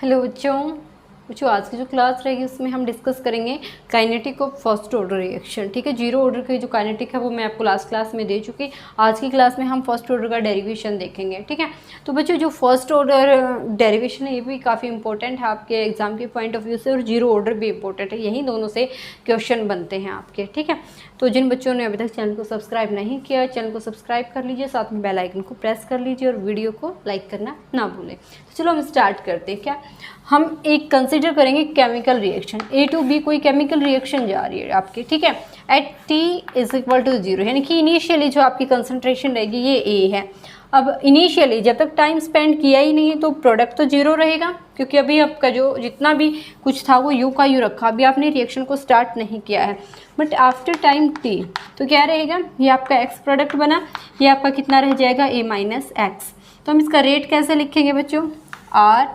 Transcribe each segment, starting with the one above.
Hello बच्चों आज की जो क्लास रहेगी उसमें हम डिस्कस करेंगे kinetic of first order reaction. ठीक है, जीरो ऑर्डर की जो काइनेटिक है वो मैं आपको लास्ट क्लास में दे चुकी। आज की क्लास में हम फर्स्ट ऑर्डर का डेरिवेशन देखेंगे। ठीक है, तो बच्चों जो फर्स्ट ऑर्डर डेरिवेशन है ये भी काफ़ी इंपॉर्टेंट है आपके एग्जाम के पॉइंट ऑफ व्यू से, और जीरो ऑर्डर भी इंपॉर्टेंट है। यही दोनों से क्वेश्चन बनते हैं आपके। ठीक है, तो जिन बच्चों ने अभी तक चैनल को सब्सक्राइब नहीं किया, चैनल को सब्सक्राइब कर लीजिए, साथ में बेल आइकन को प्रेस कर लीजिए और वीडियो को लाइक करना ना भूलें। तो चलो हम स्टार्ट करते हैं। क्या हम एक कंसिडर करेंगे chemical reaction, A to B कोई केमिकल रिएक्शन जा रही है आपकी। ठीक है, at T is equal to 0, यानी कि इनिशियली जो आपकी कंसंट्रेशन रहेगी ये A है। अब इनिशियली जब तक टाइम स्पेंड किया ही नहीं तो प्रोडक्ट तो 0 रहेगा, क्योंकि अभी आपका जो जितना भी कुछ था वो यू का यू रखा, अभी आपने रिएक्शन को स्टार्ट नहीं किया है। बट आफ्टर टाइम T तो क्या रहेगा, ये आपका X प्रोडक्ट बना, ये आपका कितना रह जाएगा A माइनस एक्स। तो हम इसका रेट कैसे लिखेंगे बच्चों, R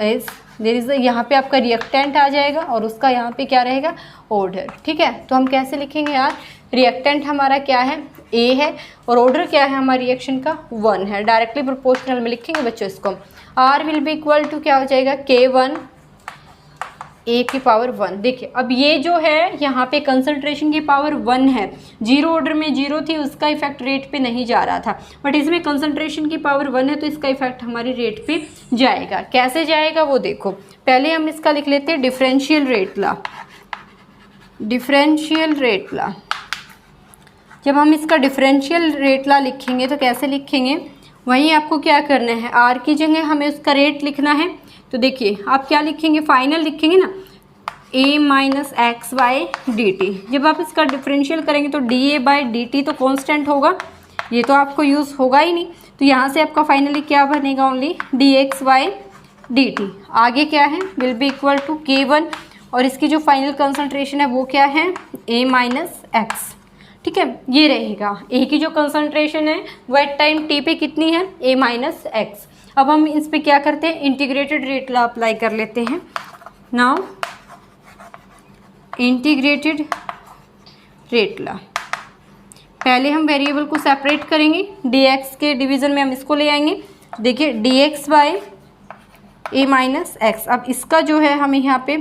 इज देयर इज यहाँ पे आपका रिएक्टेंट आ जाएगा और उसका यहाँ पे क्या रहेगा, ऑर्डर। ठीक है, तो हम कैसे लिखेंगे यार, रिएक्टेंट हमारा क्या है, A है, और ऑर्डर क्या है हमारे रिएक्शन का, 1 है। डायरेक्टली प्रोपोर्शनल में लिखेंगे बच्चों इसको। R will be equal to क्या हो जाएगा, K1 A की पावर 1। देखिए अब ये जो है यहाँ पे कंसंट्रेशन की पावर 1 है, जीरो ऑर्डर में 0 थी, उसका इफेक्ट रेट पे नहीं जा रहा था, बट इसमें कंसंट्रेशन की पावर 1 है तो इसका इफेक्ट हमारी रेट पे जाएगा। कैसे जाएगा वो देखो, पहले हम इसका लिख लेते हैं डिफरेंशियल रेट ला। डिफरेंशियल रेट ला, जब हम इसका डिफरेंशियल रेट ला लिखेंगे तो कैसे लिखेंगे, वहीं आपको क्या करना है, आर की जगह हमें उसका रेट लिखना है। तो देखिए आप क्या लिखेंगे, फाइनल लिखेंगे ना, a minus x by D T. जब आप इसका डिफरेंशियल करेंगे तो D A by D T तो कॉन्स्टेंट होगा, ये तो आपको यूज़ होगा ही नहीं, तो यहाँ से आपका फाइनली क्या बनेगा, only D x by D T. आगे क्या है, will be equal to K1, और इसकी जो फाइनल कंसंट्रेशन है वो क्या है, a माइनस एक्स। ठीक है, ये रहेगा A की जो कंसंट्रेशन है वो एट टाइम T पे कितनी है, a माइनस एक्स। अब हम इस पे क्या करते हैं, इंटीग्रेटेड रेट ला अप्लाई कर लेते हैं। नाउ इंटीग्रेटेड रेट ला, पहले हम वेरिएबल को सेपरेट करेंगे, dx के डिवीज़न में हम इसको ले आएंगे। देखिए dx by a minus x. अब इसका जो है हमें यहाँ पे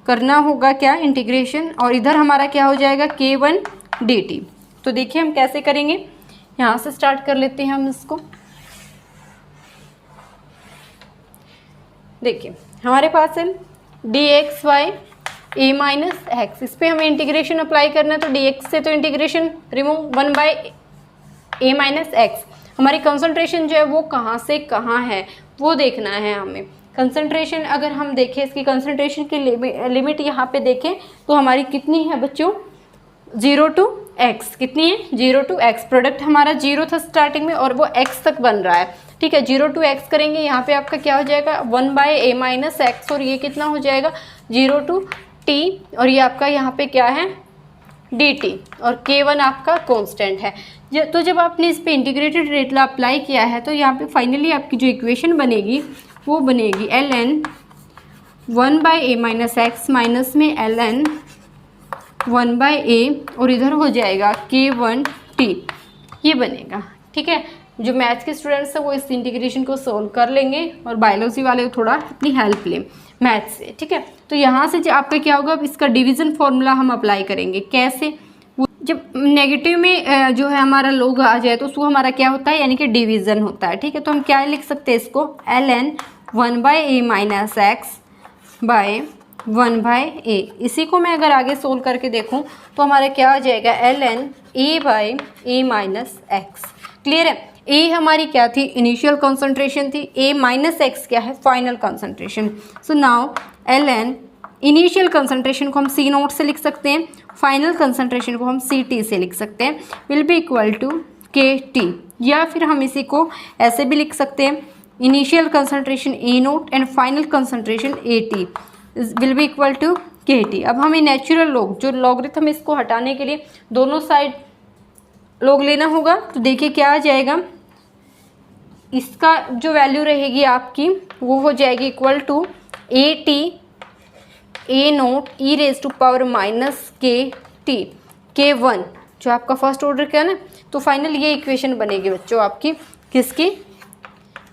करना होगा क्या, इंटीग्रेशन, और इधर हमारा क्या हो जाएगा, K1 dt। तो देखिए हम कैसे करेंगे, यहाँ से स्टार्ट कर लेते हैं हम इसको। देखिए हमारे पास है dx by a minus x, इस पर हमें इंटीग्रेशन अप्लाई करना है, तो dx से तो integration remove, 1 by a minus x. हमारी कंसंट्रेशन जो है वो कहाँ से कहाँ है वो देखना है हमें। कंसंट्रेशन अगर हम देखें, इसकी कंसंट्रेशन की लिमिट यहाँ पे देखें तो हमारी कितनी है बच्चों, 0 to x। कितनी है, 0 to x। प्रोडक्ट हमारा 0 था स्टार्टिंग में और वो x तक बन रहा है। ठीक है, 0 to x करेंगे, यहाँ पे आपका क्या हो जाएगा, 1 बाई a माइनस एक्स, और ये कितना हो जाएगा, 0 to t, और ये आपका यहाँ पे क्या है, dt, और K1 आपका कांस्टेंट है। तो जब आपने इस पे इंटीग्रेटेड रेट ला अप्लाई किया है तो यहाँ पे फाइनली आपकी जो इक्वेशन बनेगी वो बनेगी ln 1 by a minus x minus में ln 1 बाई a, और इधर हो जाएगा K1t, ये बनेगा। ठीक है, जो मैथ्स के स्टूडेंट्स हैं वो इस इंटीग्रेशन को सोल्व कर लेंगे, और बायोलॉजी वाले थोड़ा अपनी हेल्प लें मैथ्स से। ठीक है, तो यहाँ से जो आपका क्या होगा, इसका डिवीज़न फॉर्मूला हम अप्लाई करेंगे। कैसे, जब नेगेटिव में जो है हमारा लोग आ जाए तो उसको हमारा क्या होता है, यानी कि डिवीज़न होता है। ठीक है, तो हम क्या लिख सकते हैं इसको, ln 1 by a minus x by 1 by a। इसी को मैं अगर आगे सोल्व करके देखूं तो हमारा क्या हो जाएगा, ln a by a minus x. Clear है, a हमारी क्या थी, इनिशियल कंसंट्रेशन थी, a माइनस एक्स क्या है, final concentration. So now ln initial concentration को हम C नोट से लिख सकते हैं, फाइनल कंसंट्रेशन को हम CT से लिख सकते हैं, will be equal to KT। या फिर हम इसी को ऐसे भी लिख सकते हैं, initial concentration A naught and final concentration AT will be equal to KT। अब हमें नेचुरल लॉग, जो लॉगरिथम इसको हटाने के लिए दोनों साइड लॉग लेना होगा, तो देखिए क्या आ जाएगा, इसका जो वैल्यू रहेगी आपकी वो हो जाएगी equal to AT A naught e raise to power minus KT K1, जो आपका फर्स्ट ऑर्डर का है ना। तो फाइनल ये इक्वेशन बनेगी बच्चों आपकी, किसकी,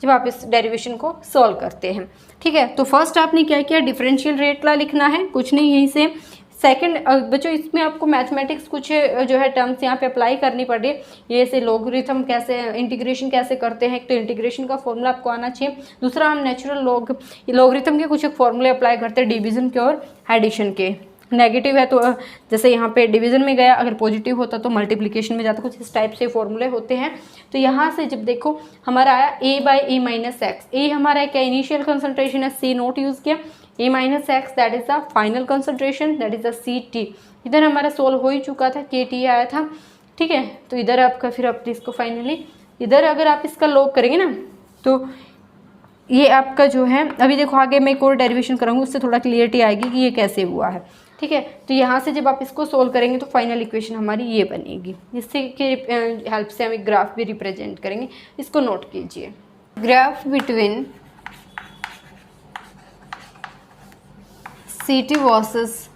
जब आप इस डेरिवेशन को सॉल्व करते हैं। ठीक है, तो फर्स्ट आपने क्या किया, डिफरेंशियल रेट लॉ लिखना है, कुछ नहीं यहीं से। सेकंड बच्चों इसमें आपको मैथमेटिक्स कुछ जो है टर्म्स यहाँ पे अप्लाई करनी पड़ रही है, ये से लॉगरिथम कैसे, इंटीग्रेशन कैसे करते हैं, तो इंटीग्रेशन का फॉर्मूला आपको आना चाहिए। दूसरा हम नेचुरल लॉगरिथम के कुछ फॉर्मूले अप्लाई करते हैं डिवीजन के और एडिशन के। नेगेटिव है तो जैसे यहाँ पे डिवीजन में गया, अगर पॉजिटिव होता तो मल्टीप्लिकेशन में जाता, कुछ इस टाइप से फॉर्मूले होते हैं। तो यहाँ से जब देखो हमारा आया a/a-x, ए हमारा क्या इनिशियल कंसंट्रेशन है, C नोट यूज़ किया, a-x that is the final concentration, that is the CT। इधर हमारा सोल्व हो ही चुका था, KT आया था। ठीक है, तो इधर आपका फिर आप इसको फाइनली इधर अगर आप इसका लॉग करेंगे ना तो ये आपका जो है, अभी देखो आगे मैं एक और डेरिवेशन करूँगी, उससे थोड़ा क्लियरिटी आएगी कि ये कैसे हुआ है। ठीक है, तो यहाँ से जब आप इसको सोल्व करेंगे तो फाइनल इक्वेशन हमारी ये बनेगी, जिससे कि हेल्प से हम एक ग्राफ भी रिप्रेजेंट करेंगे। इसको नोट कीजिए, graph between CT versus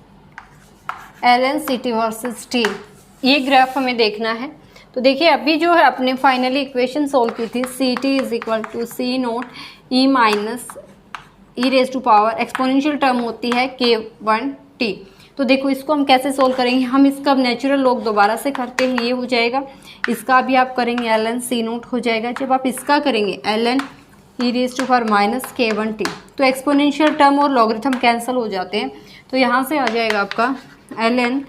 ln CT versus T, ये ग्राफ हमें देखना है। तो देखिए अभी जो है अपने फाइनली इक्वेशन सोल्व की थी, CT is equal to C naught E minus e raise to power exponential term होती है K1T। तो देखो इसको हम कैसे सोल्व करेंगे, हम इसका नेचुरल लॉग दोबारा से करते हैं, ये हो जाएगा। इसका भी आप करेंगे ln C नोट हो जाएगा। जब आप इसका करेंगे ln e raise to power minus K1T, तो एक्सपोनेंशियल टर्म और लॉगरिथम कैंसिल हो जाते हैं। तो यहाँ से आ जाएगा आपका ln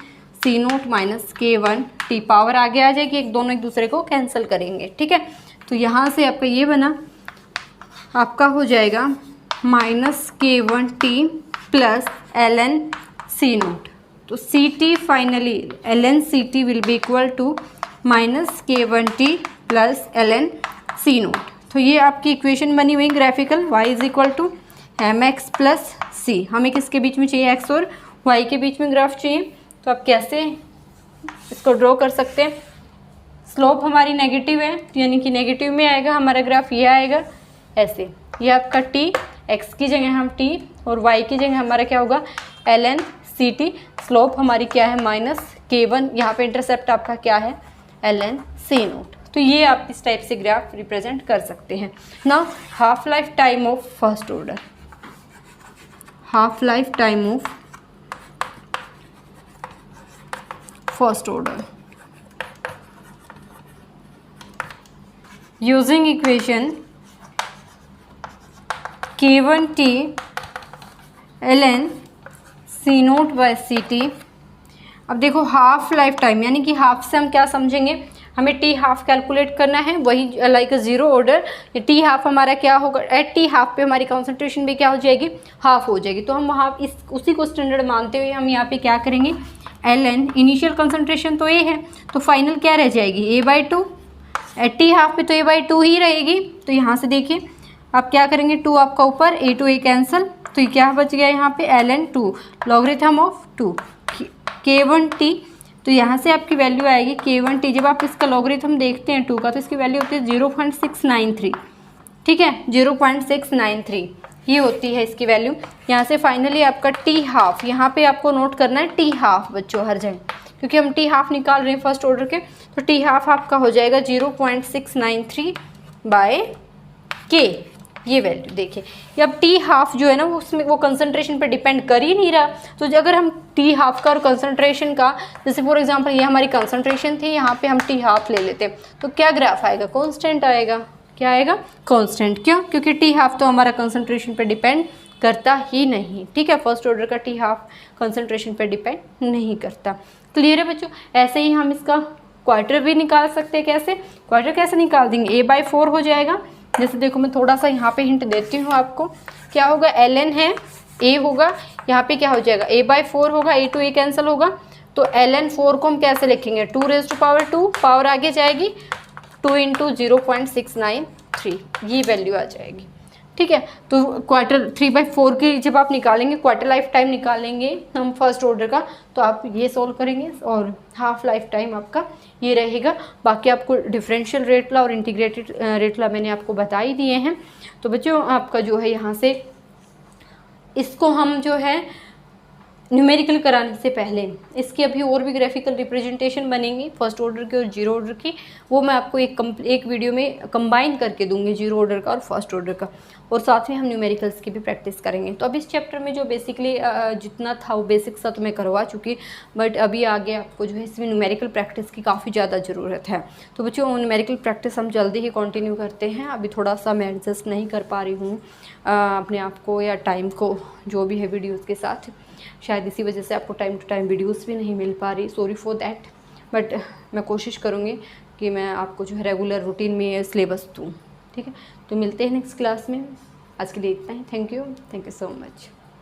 C note minus K1T, power आगे आ जाएगी, दोनों एक दूसरे को कैंसिल करेंगे। ठीक है, तो यहाँ से आपका ये बना, आपका हो जाएगा minus K1T plus ln C naught. तो CT finally ln CT will be equal to minus K1T plus ln C naught. तो ये आपकी इक्वेशन बनी हुई graphical, y is equal to mx plus c। हमें किसके बीच में चाहिए, x और y के बीच में ग्राफ चाहिए। तो आप कैसे इसको ड्रॉ कर सकते हैं, स्लोप हमारी नेगेटिव है, तो यानी कि नेगेटिव में आएगा हमारा ग्राफ, ये आएगा ऐसे। ये आपका t, x की जगह हम t और y की जगह हमारा क्या होगा ln CT। स्लोप हमारी क्या है माइनस K1, यहाँ पे इंटरसेप्ट आपका क्या है ln C नोट। तो ये आप इस टाइप से ग्राफ रिप्रेजेंट कर सकते हैं। Now half life time of first order, half life time of first order using equation K1T ln C naught by CT। अब देखो हाफ लाइफ टाइम, यानी कि हाफ से हम क्या समझेंगे, हमें टी हाफ कैलकुलेट करना है, वही like zero order. T half हमारा क्या होगा, एट टी हाफ पे हमारी कंसंट्रेशन भी क्या हो जाएगी, हाफ हो जाएगी। तो हम वहाँ उसी को स्टैंडर्ड मानते हुए हम यहाँ पे क्या करेंगे, ln इनिशियल कंसंट्रेशन तो ए है, तो फाइनल क्या रह जाएगी a/2। एट टी हाफ पे तो a/2 ही रहेगी। तो यहाँ से देखिए आप क्या करेंगे, 2 आपका ऊपर, a to a कैंसिल, तो ये क्या बच गया यहाँ पे ln 2 लॉगरिथम ऑफ 2 K1T। तो यहाँ से आपकी वैल्यू आएगी K1T। जब आप इसका लॉगरिथम देखते हैं 2 का, तो इसकी वैल्यू होती है 0.693। ठीक है, 0.693 ये होती है इसकी वैल्यू। यहाँ से फाइनली आपका टी हाफ, यहाँ पे आपको नोट करना है टी हाफ बच्चों हर जगह, क्योंकि हम टी हाफ निकाल रहे हैं फर्स्ट ऑर्डर के। तो टी हाफ आपका हो जाएगा 0.693 बाय K। ये वैल्यू देखिए, अब टी हाफ जो है ना, वो उसमें वो कंसंट्रेशन पे डिपेंड कर ही नहीं रहा। तो अगर हम टी हाफ का और कंसंट्रेशन का, जैसे फॉर एग्जांपल ये हमारी कंसंट्रेशन थी, यहाँ पे हम टी हाफ ले लेते हैं, तो क्या ग्राफ आएगा, कांस्टेंट आएगा। क्या आएगा, कांस्टेंट। क्यों, क्योंकि टी हाफ तो हमारा कंसंट्रेशन पे डिपेंड करता ही नहीं। ठीक है, फर्स्ट ऑर्डर का टी हाफ कंसंट्रेशन पे डिपेंड नहीं करता। क्लियर है बच्चों। ऐसे ही हम इसका क्वार्टर भी निकाल सकते हैं। कैसे, क्वार्टर कैसे निकाल देंगे, a/4 हो जाएगा। जैसे देखो मैं थोड़ा सा यहाँ पे हिंट देती हूँ आपको, क्या होगा, ln है, a होगा, यहाँ पे क्या हो जाएगा a/4 होगा, a to a कैंसिल होगा। तो ln 4 को हम कैसे लिखेंगे, 2⁻², पावर आगे जाएगी 2 × 0.693, ये वैल्यू आ जाएगी। ठीक है, तो क्वार्टर 3/4 की जब आप निकालेंगे, क्वार्टर लाइफ टाइम निकालेंगे हम फर्स्ट ऑर्डर का, तो आप ये सोल्व करेंगे और हाफ लाइफ टाइम आपका ये रहेगा। बाकी आपको डिफरेंशियल रेट लॉ और इंटीग्रेटेड रेट लॉ मैंने आपको बता ही दिए हैं। तो बच्चों आपका जो है यहाँ से इसको हम जो है न्यूमेरिकल कराने से पहले इसकी अभी और भी ग्राफिकल रिप्रेजेंटेशन बनेंगी फर्स्ट ऑर्डर की और जीरो ऑर्डर की, वो मैं आपको एक वीडियो में कंबाइन करके दूंगी, जीरो ऑर्डर का और फर्स्ट ऑर्डर का, और साथ में हम न्यूमेरिकल्स की भी प्रैक्टिस करेंगे। तो अब इस चैप्टर में जो बेसिकली जितना था वो बेसिक सा तो मैं करवा चुकी, बट अभी आगे आपको जो है इसमें न्यूमेरिकल प्रैक्टिस की काफ़ी ज़्यादा ज़रूरत है। तो बच्चों न्यूमेरिकल प्रैक्टिस हम जल्दी ही कंटिन्यू करते हैं। अभी थोड़ा सा मैं एडजस्ट नहीं कर पा रही हूँ अपने आप को या टाइम को, जो भी है वीडियोज़ के साथ, शायद इसी वजह से आपको टाइम टू टाइम वीडियोस भी नहीं मिल पा रही, सॉरी फॉर दैट। बट मैं कोशिश करूँगी कि मैं आपको जो है रेगुलर रूटीन में सिलेबस दूँ, ठीक है। तो मिलते हैं नेक्स्ट क्लास में, आज के लिए इतना ही। Thank you so much.